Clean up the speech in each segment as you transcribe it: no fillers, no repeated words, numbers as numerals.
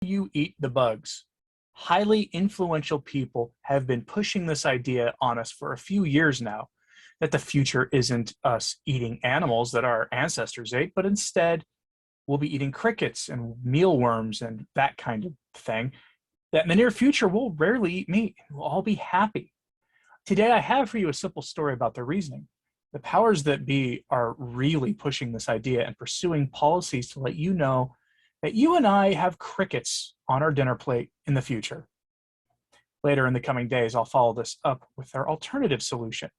You eat the bugs. Highly influential people have been pushing this idea on us for a few years now that the future isn't us eating animals that our ancestors ate, but instead we'll be eating crickets and mealworms and that kind of thing. That in the near future we'll rarely eat meat. We'll all be happy. Today I have for you a simple story about their reasoning. The powers that be are really pushing this idea and pursuing policies to let you know that you and I have crickets on our dinner plate in the future. Later in the coming days, I'll follow this up with their alternative solution,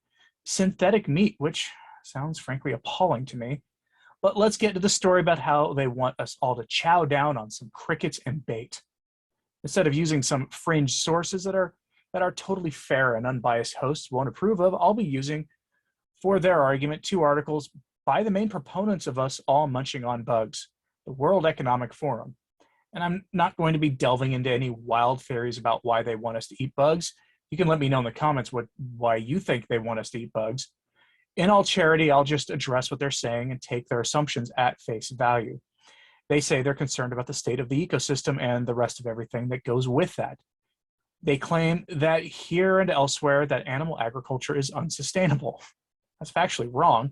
synthetic meat, which sounds frankly appalling to me. But let's get to the story about how they want us all to chow down on some crickets and bait. Instead of using some fringe sources that are totally fair and unbiased hosts won't approve of, I'll be using, for their argument, two articles by the main proponents of us all munching on bugs, the World Economic Forum. And I'm not going to be delving into any wild theories about why they want us to eat bugs. You can let me know in the comments why you think they want us to eat bugs. In all charity, I'll just address what they're saying and take their assumptions at face value. They say they're concerned about the state of the ecosystem and the rest of everything that goes with that. They claim that here and elsewhere that animal agriculture is unsustainable. That's factually wrong.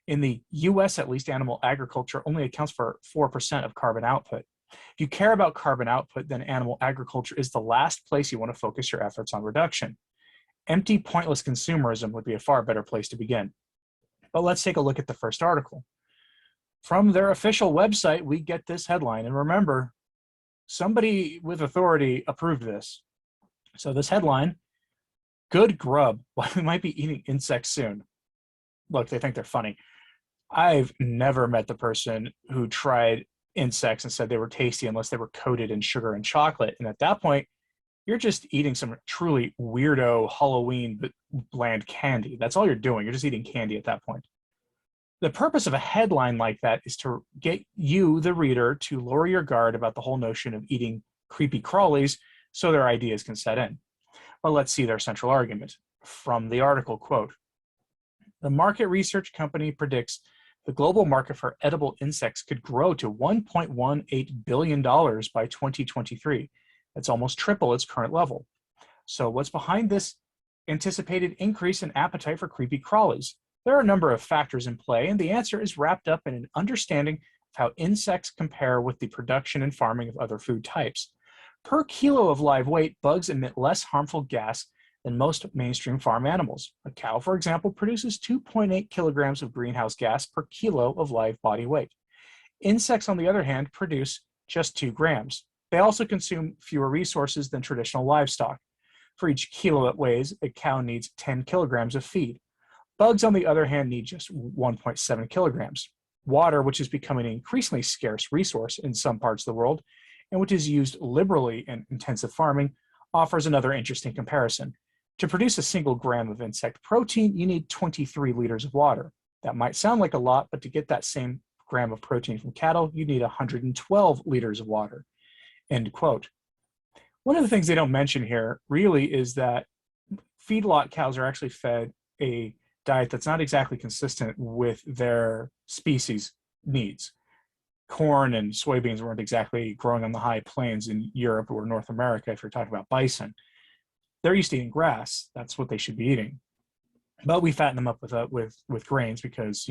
In the US, at least, animal agriculture only accounts for 4% of carbon output. If you care about carbon output, then animal agriculture is the last place you want to focus your efforts on reduction. Empty, pointless consumerism would be a far better place to begin. But let's take a look at the first article. From their official website, we get this headline. And remember, somebody with authority approved this. So this headline, good grub, why we might be eating insects soon. Look, they think they're funny. I've never met the person who tried insects and said they were tasty unless they were coated in sugar and chocolate. And at that point, you're just eating some truly weirdo Halloween bland candy. That's all you're doing. You're just eating candy at that point. The purpose of a headline like that is to get you, the reader, to lower your guard about the whole notion of eating creepy crawlies so their ideas can set in. But let's see their central argument. From the article, quote, the market research company predicts the global market for edible insects could grow to $1.18 billion by 2023. That's almost triple its current level. So what's behind this anticipated increase in appetite for creepy crawlies? There are a number of factors in play, and the answer is wrapped up in an understanding of how insects compare with the production and farming of other food types. Per kilo of live weight, bugs emit less harmful gas than most mainstream farm animals. A cow, for example, produces 2.8 kilograms of greenhouse gas per kilo of live body weight. Insects, on the other hand, produce just 2 grams. They also consume fewer resources than traditional livestock. For each kilo it weighs, a cow needs 10 kilograms of feed. Bugs, on the other hand, need just 1.7 kilograms. Water, which is becoming an increasingly scarce resource in some parts of the world, and which is used liberally in intensive farming, offers another interesting comparison. To produce a single gram of insect protein, you need 23 liters of water. That might sound like a lot, but to get that same gram of protein from cattle, you need 112 liters of water. End quote. One of the things they don't mention here really is that feedlot cows are actually fed a diet that's not exactly consistent with their species needs. Corn and soybeans weren't exactly growing on the high plains in Europe or North America if you're talking about bison. They're used to eating grass. That's what they should be eating. But we fatten them up with grains because,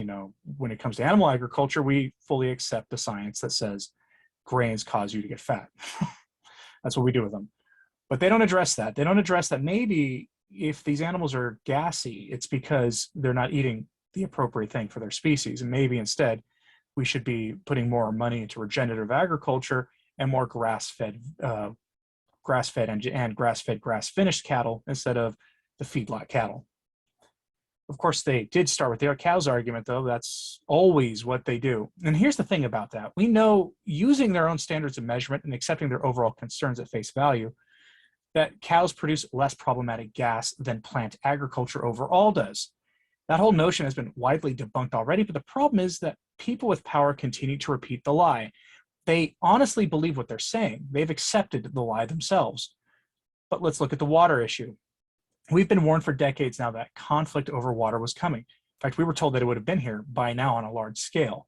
when it comes to animal agriculture, we fully accept the science that says grains cause you to get fat. That's what we do with them. But they don't address that. They don't address that maybe if these animals are gassy, it's because they're not eating the appropriate thing for their species. And maybe instead, we should be putting more money into regenerative agriculture and more grass-fed and grass-fed, grass-finished cattle instead of the feedlot cattle. Of course, they did start with their cows argument, though. That's always what they do. And here's the thing about that. We know, using their own standards of measurement and accepting their overall concerns at face value, that cows produce less problematic gas than plant agriculture overall does. That whole notion has been widely debunked already, but the problem is that people with power continue to repeat the lie. They honestly believe what they're saying. They've accepted the lie themselves. But let's look at the water issue. We've been warned for decades now that conflict over water was coming. In fact, we were told that it would have been here by now on a large scale.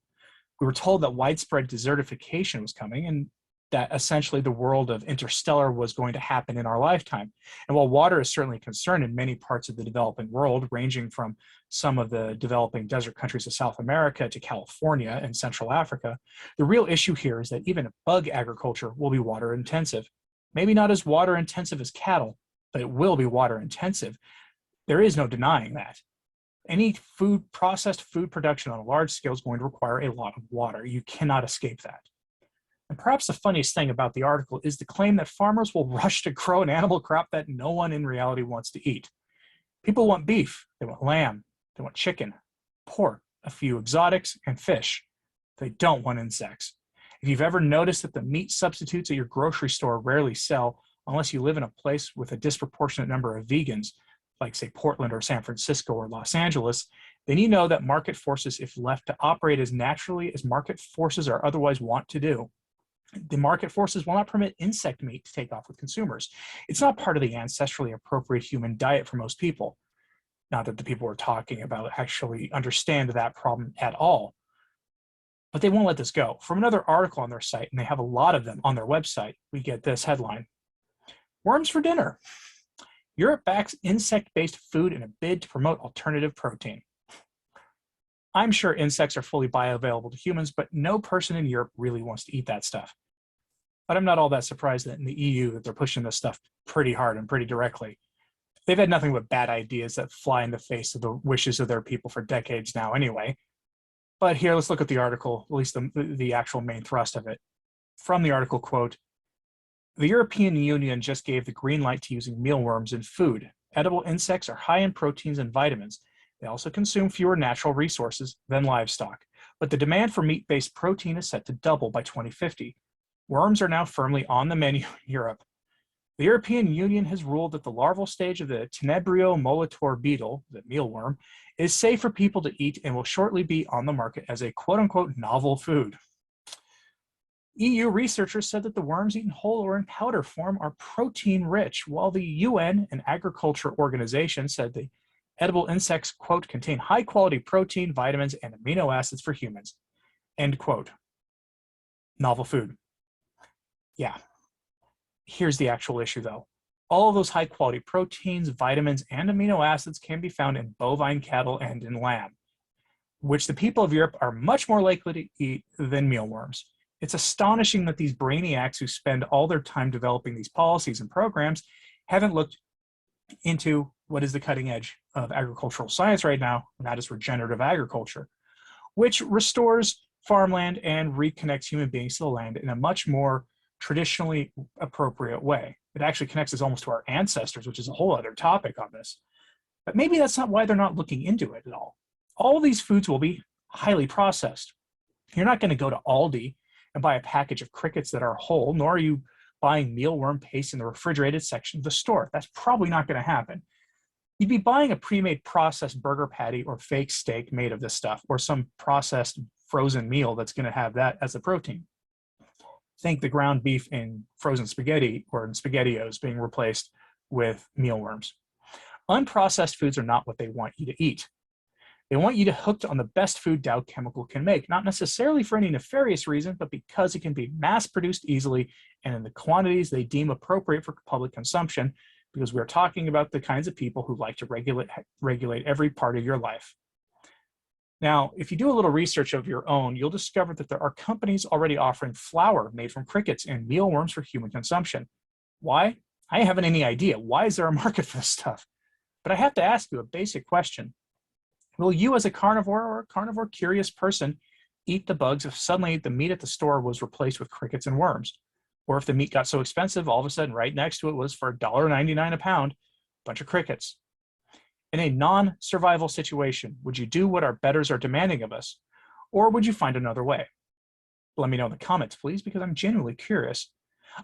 We were told that widespread desertification was coming, and that essentially the world of interstellar was going to happen in our lifetime. And while water is certainly a concern in many parts of the developing world, ranging from some of the developing desert countries of South America to California and Central Africa, the real issue here is that even bug agriculture will be water intensive. Maybe not as water intensive as cattle, but it will be water intensive. There is no denying that. Any processed food production on a large scale is going to require a lot of water. You cannot escape that. And perhaps the funniest thing about the article is the claim that farmers will rush to grow an animal crop that no one in reality wants to eat. People want beef, they want lamb, they want chicken, pork, a few exotics, and fish. They don't want insects. If you've ever noticed that the meat substitutes at your grocery store rarely sell unless you live in a place with a disproportionate number of vegans, like say Portland or San Francisco or Los Angeles, then you know that market forces, if left to operate as naturally as market forces are otherwise wont to do, the market forces will not permit insect meat to take off with consumers. It's not part of the ancestrally appropriate human diet for most people. Not that the people we're talking about actually understand that problem at all. But they won't let this go. From another article on their site, and they have a lot of them on their website, we get this headline: Worms for dinner. Europe backs insect-based food in a bid to promote alternative protein. I'm sure insects are fully bioavailable to humans, but no person in Europe really wants to eat that stuff. But I'm not all that surprised that in the EU that they're pushing this stuff pretty hard and pretty directly. They've had nothing but bad ideas that fly in the face of the wishes of their people for decades now anyway. But here, let's look at the article, at least the actual main thrust of it. From the article, quote, "The European Union just gave the green light to using mealworms in food. Edible insects are high in proteins and vitamins. They also consume fewer natural resources than livestock, but the demand for meat-based protein is set to double by 2050. Worms are now firmly on the menu in Europe. The European Union has ruled that the larval stage of the Tenebrio molitor beetle, the mealworm, is safe for people to eat and will shortly be on the market as a quote-unquote novel food. EU researchers said that the worms eaten whole or in powder form are protein-rich, while the UN, an agriculture organization, said the edible insects, quote, contain high-quality protein, vitamins, and amino acids for humans, end quote. Novel food. Yeah. Here's the actual issue, though. All of those high-quality proteins, vitamins, and amino acids can be found in bovine cattle and in lamb, which the people of Europe are much more likely to eat than mealworms. It's astonishing that these brainiacs who spend all their time developing these policies and programs haven't looked into what is the cutting edge of agricultural science right now, and that is regenerative agriculture, which restores farmland and reconnects human beings to the land in a much more traditionally appropriate way. It actually connects us almost to our ancestors, which is a whole other topic on this. But maybe that's not why they're not looking into it at all. All of these foods will be highly processed. You're not going to go to Aldi and buy a package of crickets that are whole, nor are you buying mealworm paste in the refrigerated section of the store. That's probably not going to happen. You'd be buying a pre-made processed burger patty or fake steak made of this stuff, or some processed frozen meal that's going to have that as a protein. Think the ground beef in frozen spaghetti or in SpaghettiOs being replaced with mealworms. Unprocessed foods are not what they want you to eat. They want you to hooked on the best food Dow Chemical can make, not necessarily for any nefarious reason, but because it can be mass-produced easily and in the quantities they deem appropriate for public consumption, because we're talking about the kinds of people who like to regulate every part of your life. Now, if you do a little research of your own, you'll discover that there are companies already offering flour made from crickets and mealworms for human consumption. Why? I haven't any idea. Why is there a market for this stuff? But I have to ask you a basic question. Will you, as a carnivore or a carnivore curious person, eat the bugs if suddenly the meat at the store was replaced with crickets and worms? Or if the meat got so expensive, all of a sudden right next to it was for $1.99 a pound, a bunch of crickets. In a non-survival situation, would you do what our betters are demanding of us? Or would you find another way? Let me know in the comments, please, because I'm genuinely curious.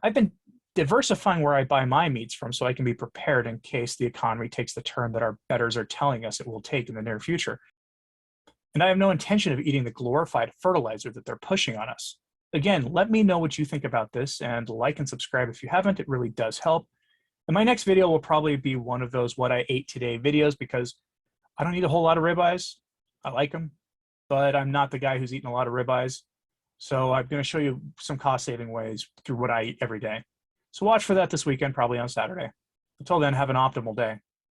I've been diversifying where I buy my meats from so I can be prepared in case the economy takes the turn that our betters are telling us it will take in the near future. And I have no intention of eating the glorified fertilizer that they're pushing on us. Again, let me know what you think about this, and like and subscribe if you haven't. It really does help. And my next video will probably be one of those what I ate today videos, because I don't eat a whole lot of ribeyes. I like them, but I'm not the guy who's eating a lot of ribeyes. So I'm going to show you some cost saving ways through what I eat every day. So watch for that this weekend, probably on Saturday. Until then, have an optimal day.